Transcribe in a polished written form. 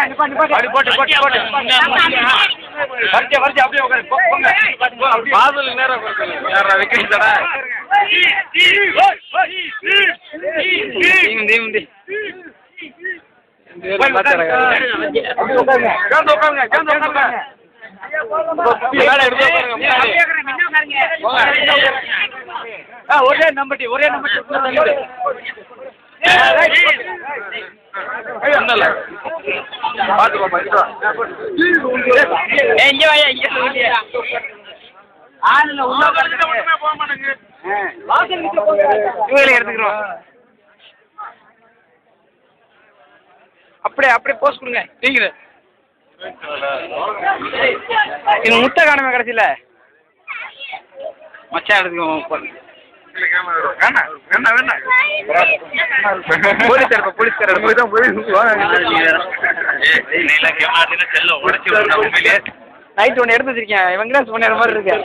அப்படி போட்டு வரிசை அப்படியே உட்காந்து போங்க. பாதலுக்கு நேரம் யாரா வைக்கிறீங்கடா? ஒரே நம்பர் எடுத்துக்கிறோம். அப்படியே போஸ்ட் கொடுங்க. நீங்க முட்டை காணுமே கடைசியில மச்சான் எடுத்துக்கோ. நைட் ஒன்று எடுத்து வச்சிருக்கேன். வெங்கடேஷ் பண்ண மாதிரி இருக்கு.